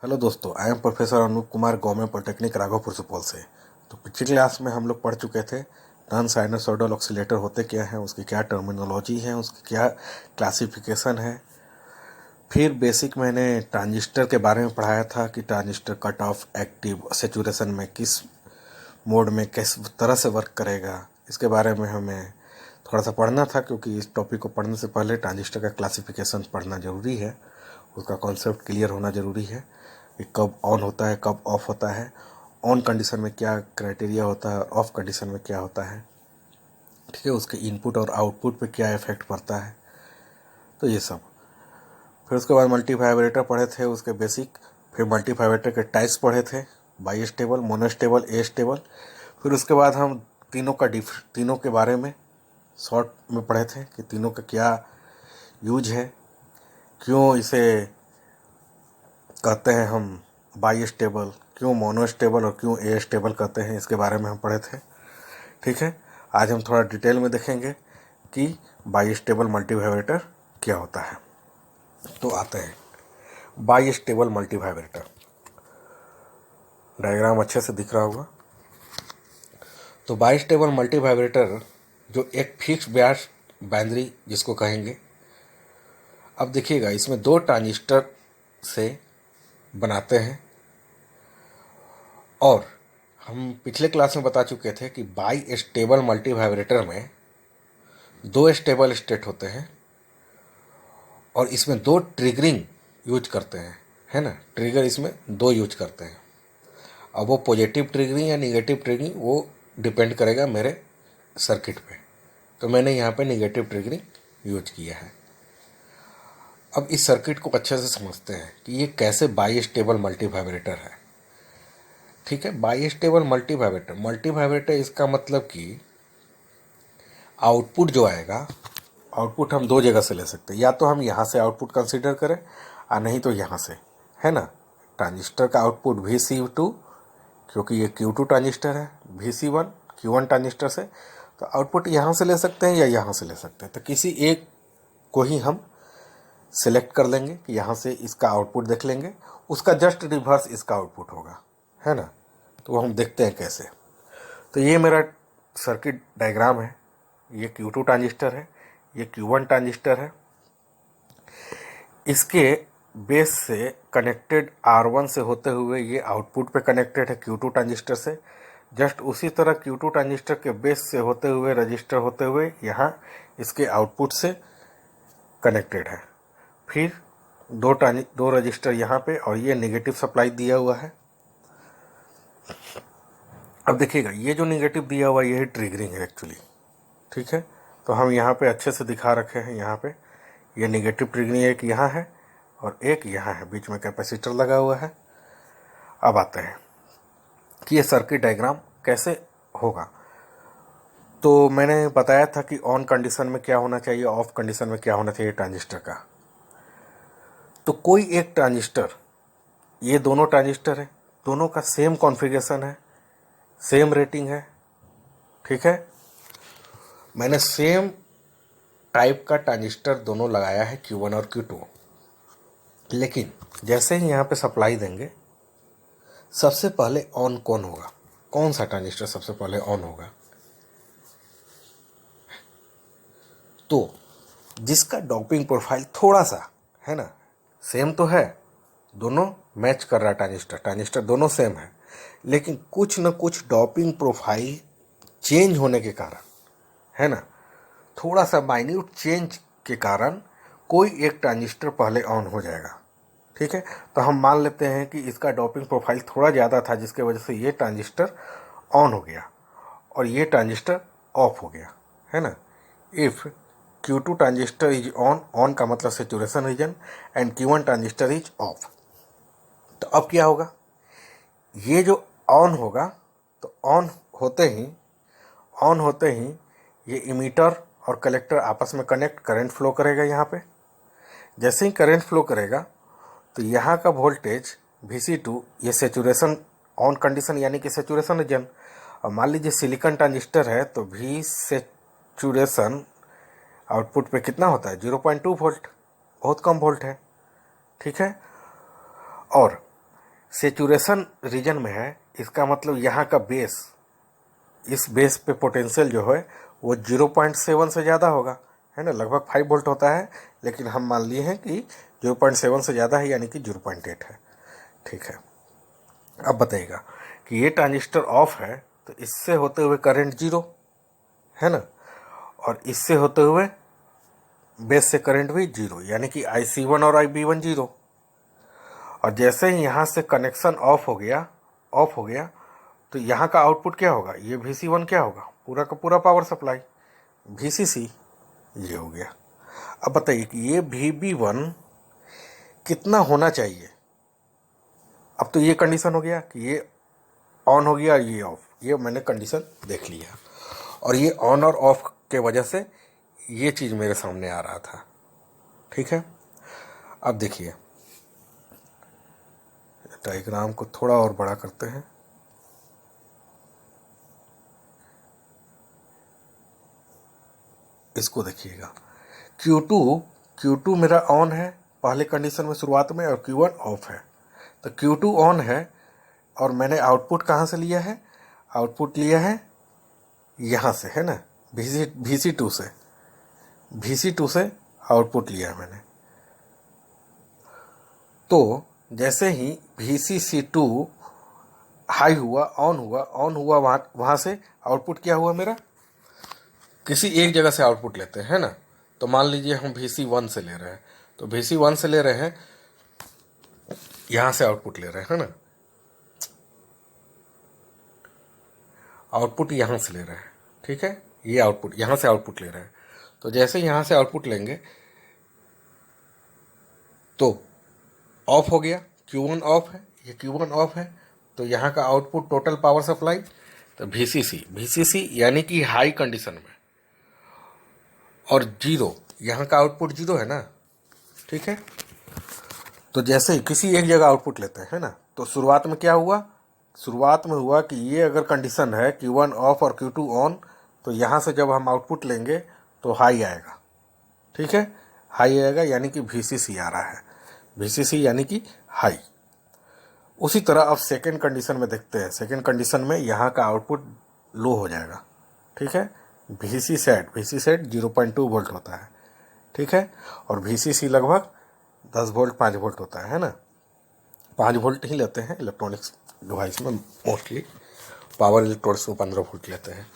Hello दोस्तों, I am professor Anoop Kumar, government polytechnic Raghopur Supaul से। तो पिछली क्लास में हम लोग पढ़ चुके थे नॉन साइनसोइडल ऑक्सीलेटर होते क्या हैं, उसकी क्या टर्मिनोलॉजी है, उसकी क्या क्लासिफिकेशन है। फिर बेसिक मैंने ट्रांजिस्टर के बारे में पढ़ाया था कि transistor cut off, active, saturation में किस मोड में किस तरह से वर्क करेगा। इसके बारे में हमें थोड़ा सा पढ़ना था, क्योंकि इस टॉपिक को पढ़ने से पहले ट्रांजिस्टर का क्लासिफिकेशन पढ़ना ज़रूरी है, उसका कॉन्सेप्ट क्लियर होना ज़रूरी है कि कब ऑन होता है, कब ऑफ होता है, ऑन कंडीशन में क्या क्राइटेरिया होता है और ऑफ कंडीशन में क्या होता है, ठीक है, उसके इनपुट और आउटपुट पे क्या इफेक्ट पड़ता है, तो ये सब। फिर उसके बाद मल्टी वाइब्रेटर पढ़े थे, उसके बेसिक। फिर मल्टी वाइब्रेटर के टाइप्स पढ़े थे, by stable, monostable, A stable. फिर उसके बाद हम तीनों के बारे में शॉर्ट में पढ़े थे कि तीनों का क्या यूज है, क्यों इसे कहते हैं हम बाई स्टेबल, क्यों मोनो स्टेबल और क्यों ए स्टेबल कहते हैं, इसके बारे में हम पढ़े थे। ठीक है, आज हम थोड़ा डिटेल में देखेंगे कि बाई स्टेबल मल्टी वाइब्रेटर क्या होता है। तो आते हैं by stable multi vibrator. Diagram अच्छे से दिख रहा होगा। तो बाई स्टेबल मल्टी वाइब्रेटर जो एक फिक्स ब्यास बाइनरी जिसको कहेंगे। अब देखिएगा, इसमें दो ट्रांजिस्टर से बनाते हैं, और हम पिछले क्लास में बता चुके थे कि बाई स्टेबल मल्टी वाइब्रेटर में दो स्टेबल स्टेट होते हैं और इसमें दो ट्रिगरिंग यूज करते हैं, है ना। ट्रिगर इसमें दो यूज करते हैं। अब वो पॉजिटिव ट्रिगरिंग या निगेटिव ट्रिगरिंग वो डिपेंड करेगा मेरे सर्किट पे। तो मैंने यहाँ पे निगेटिव ट्रिगरिंग यूज किया है। अब इस सर्किट को अच्छे से समझते हैं कि ये कैसे बाई स्टेबल मल्टी वाइब्रेटर है। ठीक है, बाई स्टेबल मल्टी वाइब्रेटर इसका मतलब कि आउटपुट जो आएगा, आउटपुट हम दो जगह से ले सकते हैं। या तो हम यहाँ से आउटपुट कंसीडर करें और नहीं तो यहाँ से, है ना। ट्रांजिस्टर का आउटपुट Vc2, क्योंकि ये Q2 ट्रांजिस्टर है, Vc1 Q1 ट्रांजिस्टर से, तो आउटपुट यहाँ से ले सकते हैं या यहाँ से ले सकते हैं। तो किसी एक को ही हम सिलेक्ट कर लेंगे कि यहाँ से इसका आउटपुट देख लेंगे, उसका जस्ट रिवर्स इसका आउटपुट होगा, है ना। तो वो हम देखते हैं कैसे। तो ये मेरा सर्किट डायग्राम है। ये Q2 ट्रांजिस्टर है, ये Q1 ट्रांजिस्टर है। इसके बेस से कनेक्टेड R1 से होते हुए ये आउटपुट पे कनेक्टेड है Q2 ट्रांजिस्टर से। जस्ट उसी तरह Q2 ट्रांजिस्टर के बेस से होते हुए, रजिस्टर होते हुए यहाँ इसके आउटपुट से कनेक्टेड है। फिर दो रजिस्टर यहाँ पे, और ये नेगेटिव सप्लाई दिया हुआ है। अब देखिएगा, ये जो नेगेटिव दिया हुआ है ये ट्रिगरिंग है एक्चुअली। ठीक है, तो हम यहाँ पे अच्छे से दिखा रखे हैं। यहाँ पे ये नेगेटिव ट्रिगरिंग एक यहाँ है और एक यहाँ है, बीच में कैपेसिटर लगा हुआ है। अब आते हैं कि ये सर्किट डायग्राम कैसे होगा। तो मैंने बताया था कि ऑन कंडीशन में क्या होना चाहिए, ऑफ कंडीशन में क्या होना चाहिए ट्रांजिस्टर का। तो कोई एक ट्रांजिस्टर, ये दोनों ट्रांजिस्टर है, दोनों का सेम कॉन्फ़िगरेशन है, सेम रेटिंग है। ठीक है, मैंने सेम टाइप का ट्रांजिस्टर दोनों लगाया है, Q1 और Q2। लेकिन जैसे ही यहाँ पे सप्लाई देंगे, सबसे पहले ऑन कौन होगा, कौन सा ट्रांजिस्टर सबसे पहले ऑन होगा? तो जिसका डोपिंग प्रोफाइल थोड़ा सा, है ना, सेम तो है, दोनों मैच कर रहा है, ट्रांजिस्टर दोनों सेम है, लेकिन कुछ न कुछ डोपिंग प्रोफाइल चेंज होने के कारण, है ना, थोड़ा सा माइन्यूट चेंज के कारण कोई एक ट्रांजिस्टर पहले ऑन हो जाएगा। ठीक है, तो हम मान लेते हैं कि इसका डोपिंग प्रोफाइल थोड़ा ज़्यादा था, जिसके वजह से ये ट्रांजिस्टर ऑन हो गया और ये ट्रांजिस्टर ऑफ हो गया, है ना। If Q2 transistor is on, on का मतलब saturation region, and Q1 transistor is off, तो अब क्या होगा, ये जो ऑन होगा, तो ऑन होते ही ये इमीटर और कलेक्टर आपस में कनेक्ट, करंट फ्लो करेगा यहाँ पे। जैसे ही करंट फ्लो करेगा तो यहाँ का वोल्टेज Vc2, ये सेचुरेशन ऑन कंडीशन यानी कि सेचुरेशन रीजन। और मान लीजिए सिलिकॉन ट्रांजिस्टर है, तो भी सेचुरेशन आउटपुट पे कितना होता है, 0.2 वोल्ट, बहुत कम वोल्ट है। ठीक है, और सेचुरेशन रीजन में है, इसका मतलब यहाँ का बेस, इस बेस पे पोटेंशियल जो है वो 0.7 से ज़्यादा होगा, है ना। लगभग 5 वोल्ट होता है, लेकिन हम मान लिए हैं कि 0.7 से ज़्यादा है, यानी कि 0.8 है। ठीक है, अब बताइएगा कि ये ट्रांजिस्टर ऑफ है तो इससे होते हुए करंट 0 है ना, और इससे होते हुए बेस से करंट भी 0, यानी कि IC1 और IB1 0। और जैसे ही यहाँ से कनेक्शन ऑफ हो गया तो यहाँ का आउटपुट क्या होगा, ये VC1 क्या होगा, पूरा का पूरा पावर सप्लाई VCC ये हो गया। अब बताइए कि ये VB1 कितना होना चाहिए। अब तो ये कंडीशन हो गया कि ये ऑन हो गया, ये ऑफ, ये मैंने कंडीशन देख लिया, और ये ऑन और ऑफ के वजह से ये चीज़ मेरे सामने आ रहा था। ठीक है, अब देखिए डायग्राम को थोड़ा और बड़ा करते हैं। इसको देखिएगा, Q2 मेरा ऑन है पहले कंडीशन में शुरुआत में, और Q1 ऑफ है। तो Q2 ऑन है और मैंने आउटपुट कहाँ से लिया है, आउटपुट लिया है यहाँ से, है ना, VC2 से आउटपुट लिया है मैंने। तो जैसे ही VCC2 हाई हुआ, ऑन हुआ, वहाँ से आउटपुट क्या हुआ मेरा, किसी एक जगह से आउटपुट लेते हैं, है ना। तो मान लीजिए हम VC1 से ले रहे हैं, तो VC1 से ले रहे हैं, यहाँ से आउटपुट ले रहे हैं, है ना, आउटपुट यहाँ से ले रहे हैं। ठीक है, ये आउटपुट यहाँ से आउटपुट ले रहे हैं। तो जैसे यहाँ से आउटपुट लेंगे तो ऑफ हो गया, Q1 ऑफ है, ये Q1 ऑफ है, तो यहाँ का आउटपुट टोटल पावर सप्लाई तो VCC यानी कि हाई कंडीशन में, और 0 यहाँ का आउटपुट 0 है ना। ठीक है, तो जैसे ही किसी एक जगह आउटपुट लेते हैं, है ना, तो शुरुआत में क्या हुआ, शुरुआत में हुआ कि ये अगर कंडीशन है Q1 ऑफ और Q2 ऑन, तो यहाँ से जब हम आउटपुट लेंगे तो हाई आएगा। ठीक है, हाई आएगा यानी कि VCC आ रहा है, VCC यानी कि हाई। उसी तरह अब सेकेंड कंडीशन में देखते हैं, सेकेंड कंडीशन में यहाँ का आउटपुट लो हो जाएगा। ठीक है, VC सेट 0.2 वोल्ट होता है। ठीक है, और VCC लगभग 10 वोल्ट 5 वोल्ट होता है ना, 5 वोल्ट ही लेते हैं इलेक्ट्रॉनिक्स डिवाइस में, मोस्टली पावर इलेक्ट्रॉनिक्स में 15 वोल्ट लेते हैं,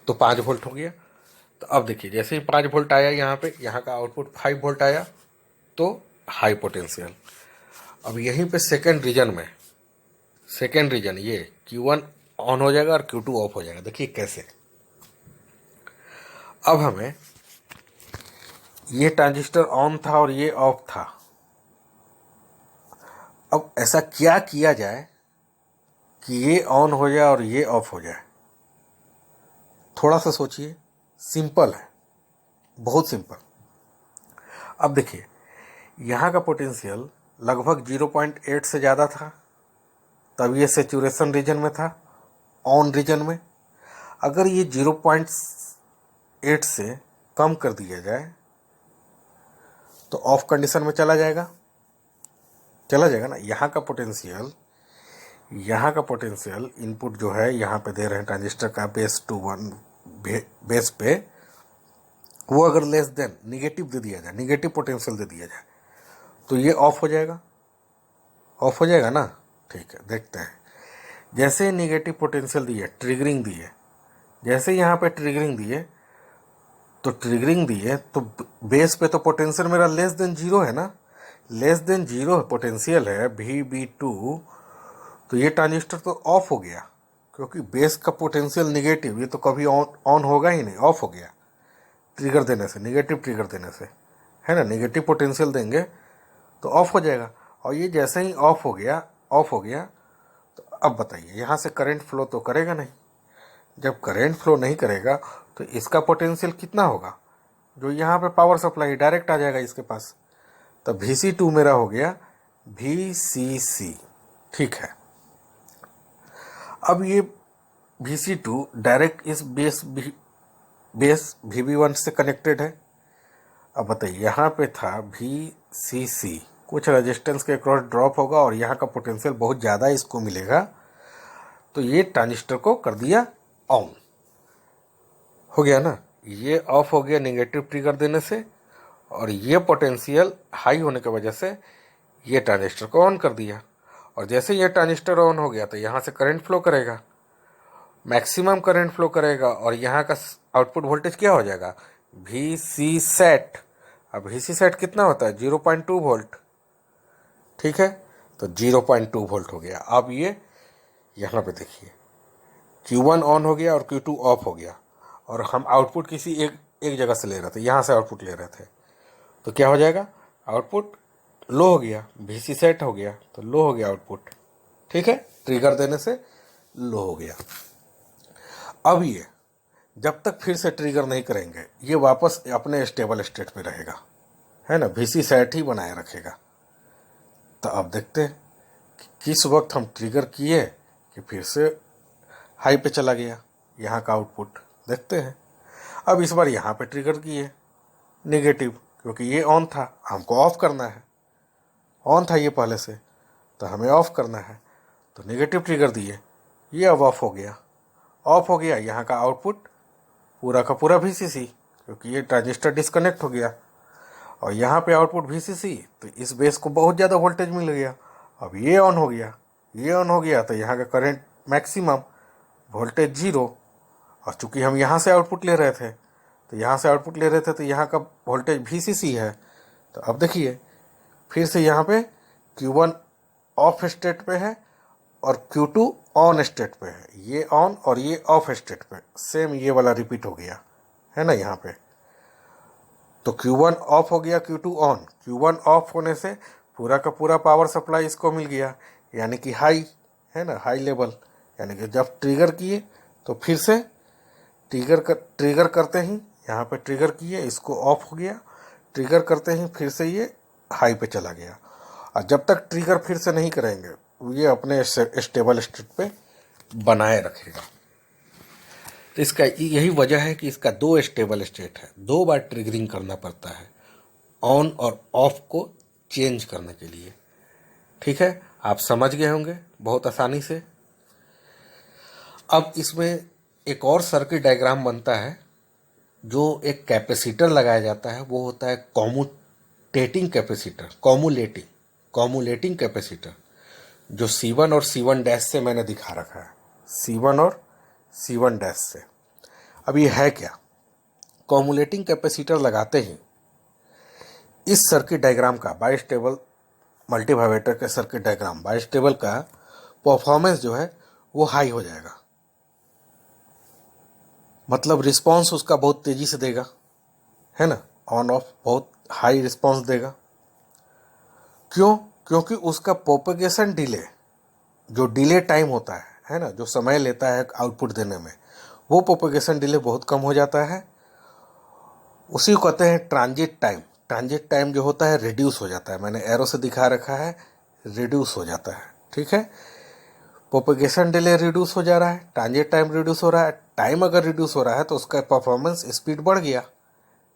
तो 5 वोल्ट हो गया। तो अब देखिए जैसे ही 5 वोल्ट आया यहाँ पे, यहाँ का आउटपुट 5 वोल्ट आया, तो हाई पोटेंशियल। अब यहीं पे सेकेंड रीजन ये Q1 ऑन हो जाएगा और Q2 ऑफ हो जाएगा। देखिए कैसे, अब हमें ये ट्रांजिस्टर ऑन था और ये ऑफ था, अब ऐसा क्या किया जाए कि ये ऑन हो जाए और ये ऑफ हो जाए। थोड़ा सा सोचिए, सिंपल है, बहुत सिंपल। अब देखिए यहाँ का पोटेंशियल लगभग 0.8 से ज़्यादा था, तब ये सेचुरेशन रीजन में था, ऑन रीजन में। अगर ये 0.8 से कम कर दिया जाए तो ऑफ कंडीशन में चला जाएगा ना। यहाँ का पोटेंशियल इनपुट जो है यहाँ पे दे रहे हैं ट्रांजिस्टर का बेस टू 1 बेस पे, वो अगर लेस देन निगेटिव दे दिया जाए, निगेटिव पोटेंशियल दे दिया जाए, तो ये ऑफ हो जाएगा ना। ठीक है, देखते हैं। जैसे निगेटिव पोटेंशियल दिए, ट्रिगरिंग दिए, जैसे यहाँ पे ट्रिगरिंग दिए तो बेस पे तो पोटेंशियल मेरा लेस देन 0 है ना, लेस देन 0 पोटेंशियल है VB2, तो ये ट्रांजिस्टर तो ऑफ हो गया, क्योंकि बेस का पोटेंशियल निगेटिव, ये तो कभी ऑन होगा ही नहीं, ऑफ हो गया ट्रिगर देने से, निगेटिव ट्रिगर देने से, है ना। निगेटिव पोटेंशियल देंगे तो ऑफ हो जाएगा, और ये जैसे ही ऑफ हो गया, तो अब बताइए यहाँ से करंट फ्लो तो करेगा नहीं। जब करंट फ्लो नहीं करेगा तो इसका पोटेंशियल कितना होगा, जो यहाँ पे पावर सप्लाई डायरेक्ट आ जाएगा इसके पास, तो VC2 मेरा हो गया VCC। ठीक है, अब ये VC2 डायरेक्ट इस बेस VB1 से कनेक्टेड है। अब बताइए यहाँ पे था VCC कुछ रेजिस्टेंस के क्रॉस ड्रॉप होगा और यहाँ का पोटेंशियल बहुत ज़्यादा इसको मिलेगा, तो ये ट्रांजिस्टर को कर दिया ऑन। हो गया ना, ये ऑफ हो गया नेगेटिव ट्रिगर देने से, और ये पोटेंशियल हाई होने की वजह से ये ट्रांजिस्टर को ऑन कर दिया। और जैसे ये ट्रांजिस्टर ऑन हो गया तो यहाँ से करंट फ्लो करेगा, मैक्सिमम करंट फ्लो करेगा, और यहाँ का आउटपुट वोल्टेज क्या हो जाएगा, वी सी सेट। अब वी सी सेट कितना होता है, 0.2 वोल्ट। ठीक है, तो 0.2 वोल्ट हो गया। अब ये यहाँ पे देखिए Q1 ऑन हो गया और Q2 ऑफ हो गया, और हम आउटपुट किसी एक जगह से ले रहे थे, यहाँ से आउटपुट ले रहे थे, तो क्या हो जाएगा, आउटपुट लो हो गया, VC सेट हो गया तो लो हो गया आउटपुट। ठीक है, ट्रिगर देने से लो हो गया। अब ये जब तक फिर से ट्रिगर नहीं करेंगे ये वापस अपने स्टेबल स्टेट पे रहेगा, है ना, VC सेट ही बनाए रखेगा। तो अब देखते हैं कि किस वक्त हम ट्रिगर किए कि फिर से हाई पे चला गया यहाँ का आउटपुट, देखते हैं। अब इस बार यहाँ पे ट्रिगर किए नेगेटिव, क्योंकि ये ऑन था, हमको ऑफ करना है, ऑन था ये पहले से तो हमें ऑफ करना है, तो नेगेटिव ट्रिगर दिए, ये अब ऑफ हो गया। ऑफ हो गया, यहाँ का आउटपुट पूरा का पूरा VCC, क्योंकि ये ट्रांजिस्टर डिस्कनेक्ट हो गया, और यहाँ पे आउटपुट VCC, तो इस बेस को बहुत ज़्यादा वोल्टेज मिल गया। अब ये ऑन हो गया, ये ऑन हो गया तो यहाँ का करंट मैक्सिमम, वोल्टेज 0, और चूँकि हम यहाँ से आउटपुट ले रहे थे तो यहाँ से आउटपुट ले रहे थे तो यहाँ का वोल्टेज VCC है। तो अब देखिए फिर से यहाँ पे Q1 ऑफ स्टेट पे है और Q2 ऑन स्टेट पे है, ये ऑन और ये ऑफ स्टेट पे, सेम ये वाला रिपीट हो गया, है ना यहाँ पे। तो Q1 ऑफ हो गया, Q2 ऑन। Q1 ऑफ होने से पूरा का पूरा पावर सप्लाई इसको मिल गया, यानी कि हाई, है ना, हाई लेवल। यानी कि जब ट्रिगर किए तो फिर से ट्रिगर करते ही यहाँ पे ट्रिगर किए, इसको ऑफ हो गया, ट्रिगर करते ही फिर से ये हाई पे चला गया। और जब तक ट्रिगर फिर से नहीं करेंगे ये अपने स्टेबल स्टेट पे बनाए रखेगा। तो इसका यही वजह है कि इसका 2 स्टेबल स्टेट है, 2 बार ट्रिगरिंग करना पड़ता है ऑन और ऑफ को चेंज करने के लिए। ठीक है, आप समझ गए होंगे बहुत आसानी से। अब इसमें एक और सर्किट डायग्राम बनता है, जो एक कैपेसिटर लगाया जाता है, वो होता है कॉम्यूटेटिंग कैपेसिटर, कॉम्यूलेटिंग कैपेसिटर, जो C1 और C1 डैश से मैंने दिखा रखा है, C1 और C1 डैश से। अब ये है क्या, कॉम्यूलेटिंग कैपेसिटर लगाते ही इस सर्किट डायग्राम का, बाइस्टेबल मल्टीवाइब्रेटर के सर्किट डायग्राम बाइस्टेबल का परफॉर्मेंस जो है वो हाई हो जाएगा, मतलब रिस्पांस उसका बहुत तेज़ी से देगा, है ना, ऑन ऑफ बहुत हाई रिस्पांस देगा। क्यों, क्योंकि उसका प्रोपेगेशन डिले, जो डिले टाइम होता है ना, जो समय लेता है आउटपुट देने में, वो प्रोपेगेशन डिले बहुत कम हो जाता है। उसी को कहते हैं ट्रांजिट टाइम। ट्रांजिट टाइम जो होता है रिड्यूस हो जाता है, मैंने एरो से दिखा रखा है, रिड्यूस हो जाता है। ठीक है, प्रोपेगेशन डिले रिड्यूस हो जा रहा है, ट्रांजिट टाइम रिड्यूस हो रहा है। टाइम अगर रिड्यूस हो रहा है तो उसका परफॉर्मेंस स्पीड बढ़ गया।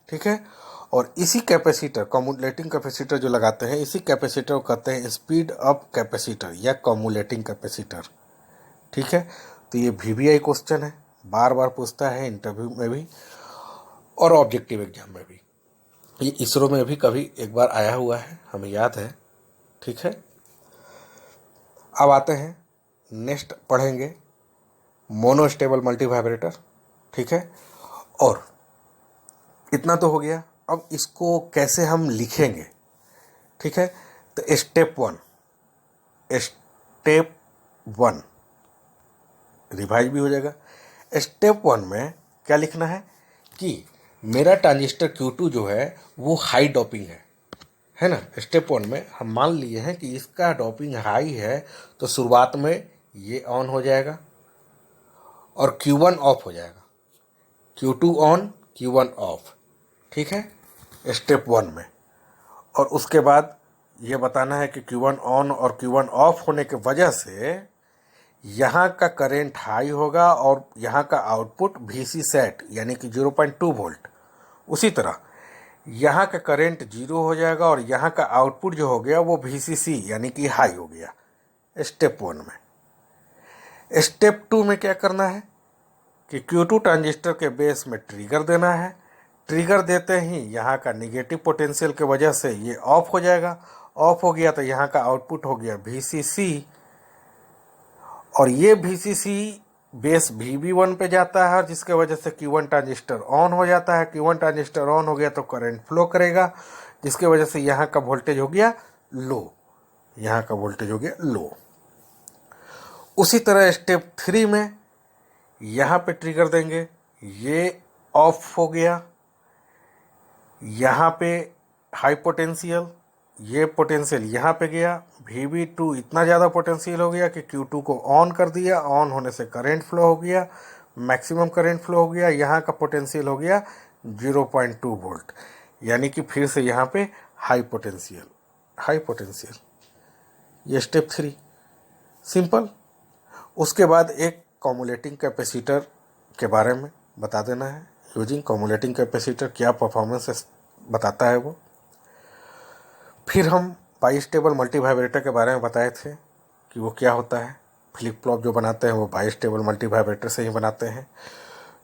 ठीक है, और इसी कैपेसिटर, कॉम्यूलेटिंग कैपेसिटर जो लगाते हैं, इसी कैपेसिटर को कहते हैं स्पीड अप कैपेसिटर या कॉम्यूलेटिंग कैपेसिटर। ठीक है, तो ये VBI क्वेश्चन है, बार बार पूछता है इंटरव्यू में भी और ऑब्जेक्टिव एग्जाम में भी। ये इसरो में भी कभी एक बार आया हुआ है, हमें याद है। ठीक है, अब आते हैं नेक्स्ट पढ़ेंगे मोनोस्टेबल मल्टीवाइब्रेटर। ठीक है, और इतना तो हो गया। अब इसको कैसे हम लिखेंगे। ठीक है, तो स्टेप वन रिवाइज भी हो जाएगा। स्टेप 1 में क्या लिखना है कि मेरा ट्रांजिस्टर Q2 जो है वो हाई डोपिंग है ना। स्टेप 1 में हम मान लिए हैं कि इसका डोपिंग हाई है, तो शुरुआत में ये ऑन हो जाएगा और Q1 ऑफ हो जाएगा, Q2 ऑन Q1 ऑफ। ठीक है, स्टेप 1 में। और उसके बाद ये बताना है कि Q1 ऑन और Q1 ऑफ होने की वजह से यहाँ का करंट हाई होगा और यहाँ का आउटपुट VC सेट यानी कि 0.2 वोल्ट। उसी तरह यहाँ का करंट जीरो हो जाएगा और यहाँ का आउटपुट जो हो गया वो VCC यानी कि हाई हो गया स्टेप 1 में। स्टेप 2 में क्या करना है कि Q2 ट्रांजिस्टर के बेस में ट्रिगर देना है। ट्रिगर देते ही यहाँ का निगेटिव पोटेंशियल के वजह से ये ऑफ हो जाएगा। ऑफ हो गया तो यहाँ का आउटपुट हो गया VCC और ये VCC बेस VB1 पे जाता है और जिसके वजह से Q1 ट्रांजिस्टर ऑन हो जाता है। Q1 ट्रांजिस्टर ऑन हो गया तो करंट फ्लो करेगा जिसके वजह से यहाँ का वोल्टेज हो गया लो, यहाँ का वोल्टेज हो गया लो। उसी तरह स्टेप 3 में यहाँ पे ट्रिगर देंगे, ये ऑफ हो गया, यहाँ पे हाई पोटेंशियल, ये पोटेंशियल यहाँ पे गया, VB2 इतना ज़्यादा पोटेंशियल हो गया कि Q2 को ऑन कर दिया। ऑन होने से करंट फ्लो हो गया, मैक्सिमम करंट फ्लो हो गया। यहाँ का पोटेंशियल हो गया 0.2 वोल्ट, यानी कि फिर से यहाँ पे हाई पोटेंशियल। ये स्टेप 3 सिंपल। उसके बाद एक कॉमुलेटिंग कैपेसिटर के बारे में बता देना है। यूजिंग कॉमुलेटिंग कैपेसिटर क्या परफॉर्मेंस बताता है वो। फिर हम बाइस्टेबल मल्टीवाइब्रेटर के बारे में बताए थे कि वो क्या होता है। फ्लिप फ्लॉप जो बनाते हैं वो बाइस्टेबल मल्टीवाइब्रेटर से ही बनाते हैं।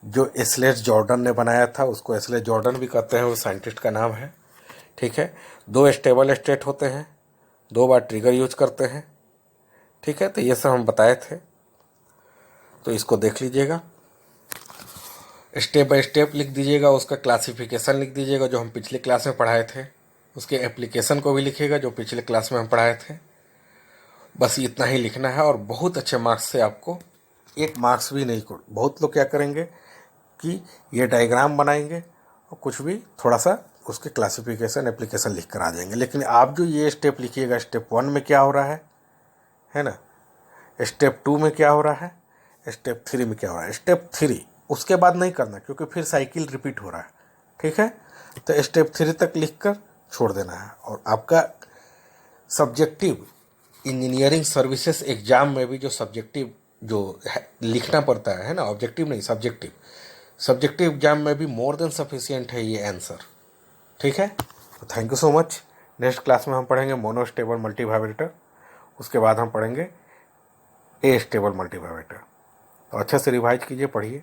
जो एसलेस जॉर्डन ने बनाया था उसको एसलेस जॉर्डन भी कहते हैं, वो साइंटिस्ट का नाम है। ठीक है, 2 स्टेबल स्टेट होते हैं, 2 बार ट्रिगर यूज करते हैं। ठीक है, तो ये सब हम बताए थे, तो इसको देख लीजिएगा। स्टेप बाय स्टेप लिख दीजिएगा, उसका क्लासिफिकेशन लिख दीजिएगा जो हम पिछले क्लास में पढ़ाए थे। उसके एप्लीकेशन को भी लिखिएगा जो पिछले क्लास में हम पढ़ाए थे। बस इतना ही लिखना है और बहुत अच्छे मार्क्स से आपको 1 मार्क्स भी नहीं। बहुत लोग क्या करेंगे कि ये डायग्राम बनाएंगे और कुछ भी थोड़ा सा उसके क्लासिफिकेशन एप्लीकेशन लिख कर आ जाएंगे, लेकिन आप जो ये स्टेप लिखिएगा, स्टेप 1 में क्या हो रहा है ना, स्टेप 2 में क्या हो रहा है, स्टेप 3 में क्या हो रहा है। स्टेप 3 उसके बाद नहीं करना क्योंकि फिर साइकिल रिपीट हो रहा है। ठीक है, तो स्टेप 3 तक लिखकर छोड़ देना है। और आपका सब्जेक्टिव इंजीनियरिंग सर्विसेज एग्जाम में भी जो सब्जेक्टिव जो लिखना पड़ता है ना, ऑब्जेक्टिव नहीं सब्जेक्टिव एग्जाम में भी मोर देन सफिशिएंट है ये आंसर। ठीक है, तो thank you so much. Next class में हम पढ़ेंगे मोनोस्टेबल मल्टीवाइब्रेटर, उसके बाद हम पढ़ेंगे ए स्टेबल मल्टीवाइब्रेटर। तो अच्छे से रिवाइज कीजिए, पढ़िए।